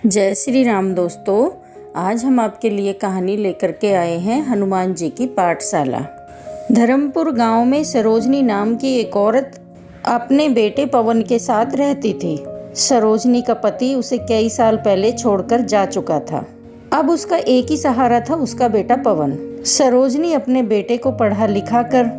जय श्री राम दोस्तों। आज हम आपके लिए कहानी लेकर के आए हैं हनुमान जी की पाठशाला। धर्मपुर गांव में सरोजनी नाम की एक औरत अपने बेटे पवन के साथ रहती थी। सरोजनी का पति उसे कई साल पहले छोड़कर जा चुका था। अब उसका एक ही सहारा था, उसका बेटा पवन। सरोजनी अपने बेटे को पढ़ा लिखा कर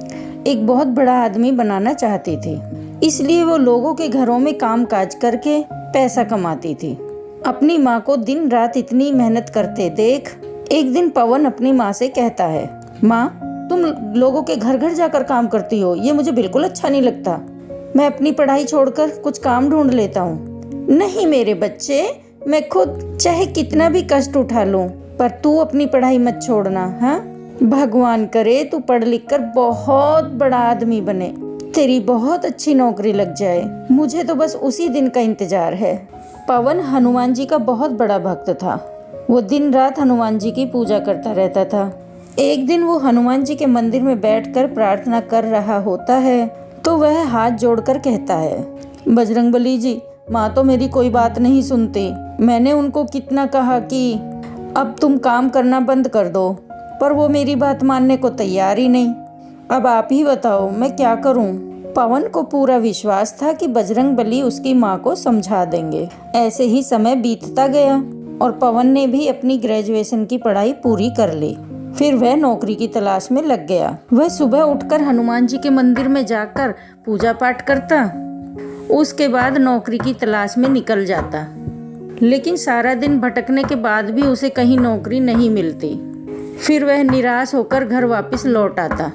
एक बहुत बड़ा आदमी बनाना चाहती थी, इसलिए वो लोगों के घरों में काम काज करके पैसा कमाती थी। अपनी माँ को दिन रात इतनी मेहनत करते देख एक दिन पवन अपनी माँ से कहता है, माँ, तुम लोगों के घर घर जाकर काम करती हो, ये मुझे बिल्कुल अच्छा नहीं लगता। मैं अपनी पढ़ाई छोड़कर कुछ काम ढूंढ लेता हूँ। नहीं मेरे बच्चे, मैं खुद चाहे कितना भी कष्ट उठा लूँ, पर तू अपनी पढ़ाई मत छोड़ना। हाँ, भगवान करे तू पढ़ लिख कर बहुत बड़ा आदमी बने, तेरी बहुत अच्छी नौकरी लग जाए। मुझे तो बस उसी दिन का इंतजार है। पवन हनुमान जी का बहुत बड़ा भक्त था। वो दिन रात हनुमान जी की पूजा करता रहता था। एक दिन वो हनुमान जी के मंदिर में बैठकर प्रार्थना कर रहा होता है तो वह हाथ जोड़कर कहता है, बजरंगबली जी, माँ तो मेरी कोई बात नहीं सुनती। मैंने उनको कितना कहा कि अब तुम काम करना बंद कर दो, पर वो मेरी बात मानने को तैयार ही नहीं। अब आप ही बताओ मैं क्या करूं? पवन को पूरा विश्वास था कि बजरंगबली उसकी माँ को समझा देंगे। ऐसे ही समय बीतता गया और पवन ने भी अपनी ग्रेजुएशन की पढ़ाई पूरी कर ली। फिर वह नौकरी की तलाश में लग गया। वह सुबह उठकर हनुमान जी के मंदिर में जाकर पूजा पाठ करता, उसके बाद नौकरी की तलाश में निकल जाता। लेकिन सारा दिन भटकने के बाद भी उसे कहीं नौकरी नहीं मिलती। फिर वह निराश होकर घर वापस लौट आता।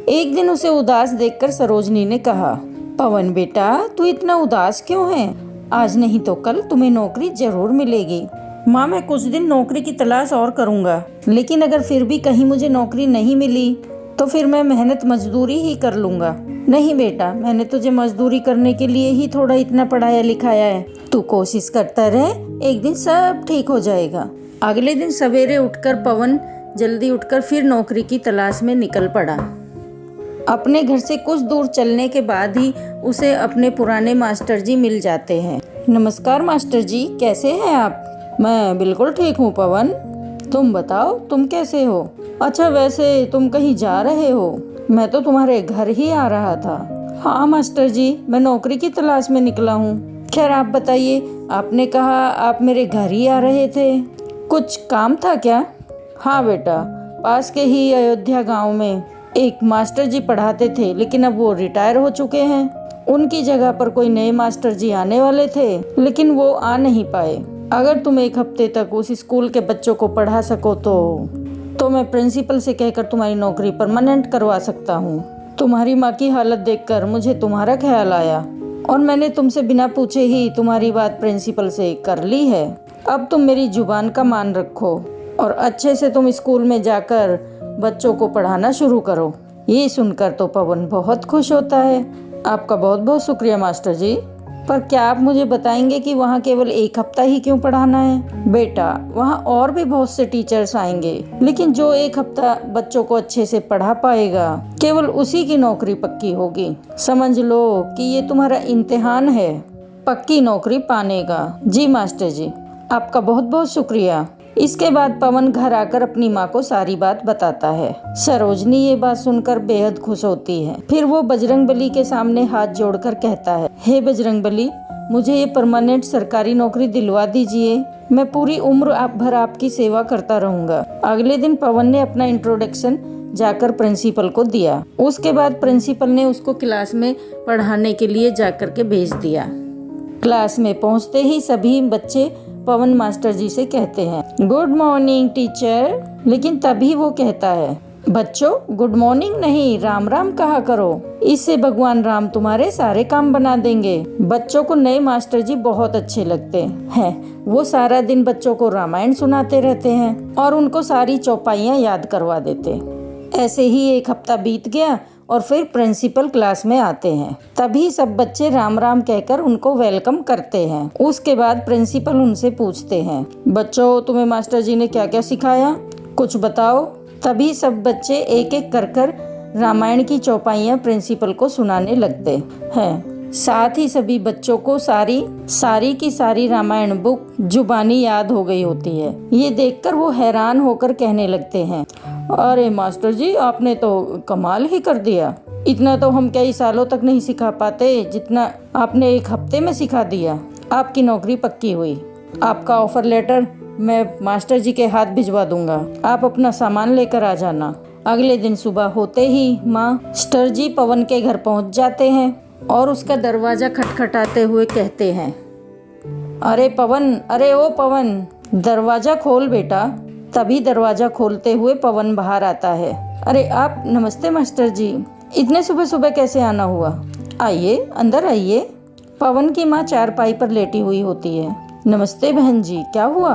एक दिन उसे उदास देखकर सरोजनी ने कहा, पवन बेटा, तू इतना उदास क्यों है? आज नहीं तो कल तुम्हें नौकरी जरूर मिलेगी। माँ, मैं कुछ दिन नौकरी की तलाश और करूँगा, लेकिन अगर फिर भी कहीं मुझे नौकरी नहीं मिली तो फिर मैं मेहनत मजदूरी ही कर लूँगा। नहीं बेटा, मैंने तुझे मजदूरी करने के लिए ही थोड़ा इतना पढ़ाया लिखाया है। तू कोशिश करता रहे, एक दिन सब ठीक हो जाएगा। अगले दिन सवेरे उठकर पवन जल्दी उठकर फिर नौकरी की तलाश में निकल पड़ा। अपने घर से कुछ दूर चलने के बाद ही उसे अपने पुराने मास्टर जी मिल जाते हैं। नमस्कार मास्टर जी, कैसे हैं आप? मैं बिल्कुल ठीक हूँ पवन, तुम बताओ तुम कैसे हो? अच्छा, वैसे तुम कहीं जा रहे हो? मैं तो तुम्हारे घर ही आ रहा था। हाँ मास्टर जी, मैं नौकरी की तलाश में निकला हूँ। खैर आप बताइए, आपने कहा आप मेरे घर ही आ रहे थे, कुछ काम था क्या? हाँ बेटा, पास के ही अयोध्या गाँव में एक मास्टर जी पढ़ाते थे, लेकिन अब वो रिटायर हो चुके हैं। उनकी जगह पर कोई नए मास्टर जी आने वाले थे, लेकिन वो आ नहीं पाए। अगर तुम एक हफ्ते तक उस स्कूल के बच्चों को पढ़ा सको तो मैं प्रिंसिपल से कहकर तुम्हारी नौकरी परमानेंट करवा सकता हूँ। तुम्हारी माँ की हालत देखकर मुझे तुम्हारा ख्याल आया और मैंने तुमसे बिना पूछे ही तुम्हारी बात प्रिंसिपल से कर ली है। अब तुम मेरी जुबान का मान रखो और अच्छे से तुम स्कूल में जाकर बच्चों को पढ़ाना शुरू करो। ये सुनकर तो पवन बहुत खुश होता है। आपका बहुत बहुत शुक्रिया मास्टर जी, पर क्या आप मुझे बताएंगे कि वहाँ केवल एक हफ्ता ही क्यों पढ़ाना है? बेटा, वहाँ और भी बहुत से टीचर्स आएंगे, लेकिन जो एक हफ्ता बच्चों को अच्छे से पढ़ा पाएगा केवल उसी की नौकरी पक्की होगी। समझ लो कि ये तुम्हारा इम्तिहान है पक्की नौकरी पाने का। जी मास्टर जी, आपका बहुत बहुत शुक्रिया। इसके बाद पवन घर आकर अपनी माँ को सारी बात बताता है। सरोजनी ये बात सुनकर बेहद खुश होती है। फिर वो बजरंगबली के सामने हाथ जोड़कर कहता है, हे बजरंगबली, मुझे ये परमानेंट सरकारी नौकरी दिलवा दीजिए। मैं पूरी उम्र भर आपकी सेवा करता रहूँगा। अगले दिन पवन ने अपना इंट्रोडक्शन जाकर प्रिंसिपल को दिया। उसके बाद प्रिंसिपल ने उसको क्लास में पढ़ाने के लिए जाकर के भेज दिया। क्लास में पहुँचते ही सभी बच्चे पवन मास्टर जी से कहते हैं, गुड मॉर्निंग टीचर। लेकिन तभी वो कहता है, बच्चों, गुड मॉर्निंग नहीं, राम राम कहा करो, इससे भगवान राम तुम्हारे सारे काम बना देंगे। बच्चों को नए मास्टर जी बहुत अच्छे लगते हैं। वो सारा दिन बच्चों को रामायण सुनाते रहते हैं और उनको सारी चौपाइयाँ याद करवा देते। ऐसे ही एक हफ्ता बीत गया और फिर प्रिंसिपल क्लास में आते हैं। तभी सब बच्चे राम राम कहकर उनको वेलकम करते हैं। उसके बाद प्रिंसिपल उनसे पूछते हैं, बच्चों, तुम्हें मास्टर जी ने क्या क्या सिखाया, कुछ बताओ। तभी सब बच्चे एक एक कर रामायण की चौपाइयाँ प्रिंसिपल को सुनाने लगते हैं। साथ ही सभी बच्चों को सारी की सारी रामायण बुक जुबानी याद हो गई होती है। ये देखकर वो हैरान होकर कहने लगते हैं, अरे मास्टर जी, आपने तो कमाल ही कर दिया। इतना तो हम कई सालों तक नहीं सिखा पाते जितना आपने एक हफ्ते में सिखा दिया। आपकी नौकरी पक्की हुई। आपका ऑफर लेटर मैं मास्टर जी के हाथ भिजवा दूंगा। आप अपना सामान लेकर आ जाना। अगले दिन सुबह होते ही मास्टर जी पवन के घर पहुंच जाते हैं और उसका दरवाजा खटखटाते हुए कहते हैं, अरे पवन, अरे ओ पवन, दरवाजा खोल बेटा। तभी दरवाजा खोलते हुए पवन बाहर आता है। अरे आप, नमस्ते मास्टर जी, इतने सुबह सुबह कैसे आना हुआ? आइए, अंदर आइए। पवन की माँ चारपाई पर लेटी हुई होती है। नमस्ते बहन जी, क्या हुआ?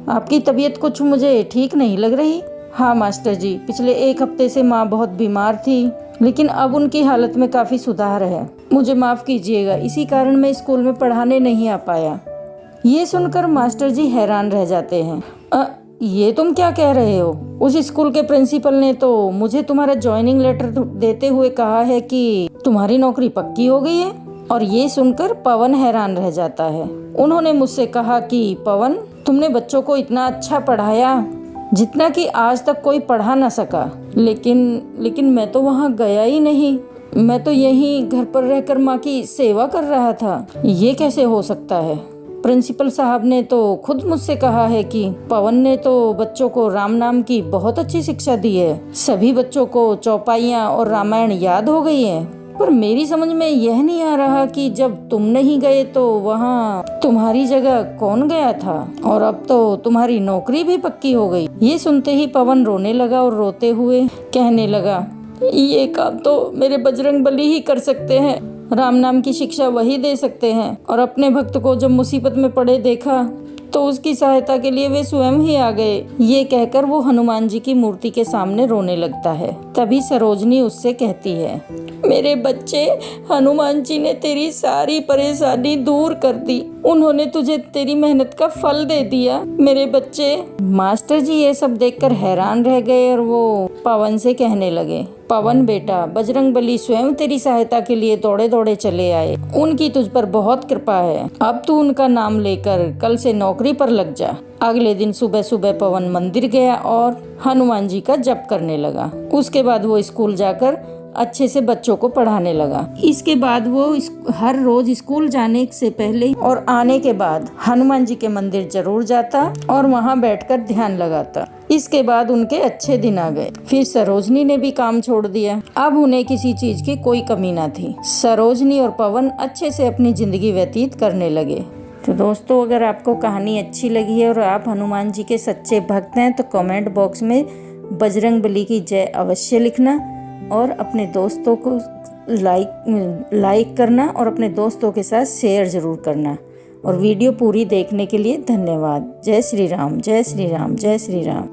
आपकी तबीयत कुछ मुझे ठीक नहीं लग रही। हाँ मास्टर जी, पिछले एक हफ्ते से माँ बहुत बीमार थी, लेकिन अब उनकी हालत में काफ़ी सुधार है। मुझे माफ़ कीजिएगा, इसी कारण मैं स्कूल में पढ़ाने नहीं आ पाया। ये सुनकर मास्टर जी हैरान रह जाते हैं। ये तुम क्या कह रहे हो? उस स्कूल के प्रिंसिपल ने तो मुझे तुम्हारा ज्वाइनिंग लेटर देते हुए कहा है कि तुम्हारी नौकरी पक्की हो गई है। और ये सुनकर पवन हैरान रह जाता है। उन्होंने मुझसे कहा कि पवन, तुमने बच्चों को इतना अच्छा पढ़ाया जितना कि आज तक कोई पढ़ा ना सका, लेकिन मैं तो वहाँ गया ही नहीं। मैं तो यहीं घर पर रहकर माँ की सेवा कर रहा था। ये कैसे हो सकता है? प्रिंसिपल साहब ने तो खुद मुझसे कहा है कि पवन ने तो बच्चों को राम नाम की बहुत अच्छी शिक्षा दी है। सभी बच्चों को चौपाइयाँ और रामायण याद हो गई है। पर मेरी समझ में यह नहीं आ रहा कि जब तुम नहीं गए तो वहाँ तुम्हारी जगह कौन गया था? और अब तो तुम्हारी नौकरी भी पक्की हो गई। ये सुनते ही पवन रोने लगा और रोते हुए कहने लगा, ये काम तो मेरे बजरंगबली ही कर सकते हैं। राम नाम की शिक्षा वही दे सकते हैं। और अपने भक्त को जब मुसीबत में पड़े देखा तो उसकी सहायता के लिए वे स्वयं ही आ गए। ये कहकर वो हनुमान जी की मूर्ति के सामने रोने लगता है। तभी सरोजनी उससे कहती है, मेरे बच्चे, हनुमान जी ने तेरी सारी परेशानी दूर कर दी। उन्होंने तुझे तेरी मेहनत का फल दे दिया मेरे बच्चे। मास्टर जी ये सब देखकर हैरान रह गए और वो पवन से कहने लगे, पवन बेटा, बजरंगबली स्वयं तेरी सहायता के लिए दौड़े दौड़े चले आए। उनकी तुझ पर बहुत कृपा है। अब तू उनका नाम लेकर कल से नौकरी पर लग जा। अगले दिन सुबह सुबह पवन मंदिर गया और हनुमान जी का जप करने लगा। उसके बाद वो स्कूल जाकर अच्छे से बच्चों को पढ़ाने लगा। इसके बाद वो हर रोज स्कूल जाने से पहले और आने के बाद हनुमान जी के मंदिर जरूर जाता और वहाँ बैठकर ध्यान लगाता। इसके बाद उनके अच्छे दिन आ गए। फिर सरोजनी ने भी काम छोड़ दिया। अब उन्हें किसी चीज की कोई कमी ना थी। सरोजनी और पवन अच्छे से अपनी जिंदगी व्यतीत करने लगे। तो दोस्तों, अगर आपको कहानी अच्छी लगी है और आप हनुमान जी के सच्चे भक्त हैं तो कमेंट बॉक्स में बजरंगबली की जय अवश्य लिखना और अपने दोस्तों को लाइक करना और अपने दोस्तों के साथ शेयर ज़रूर करना। और वीडियो पूरी देखने के लिए धन्यवाद। जय श्री राम, जय श्री राम, जय श्री राम।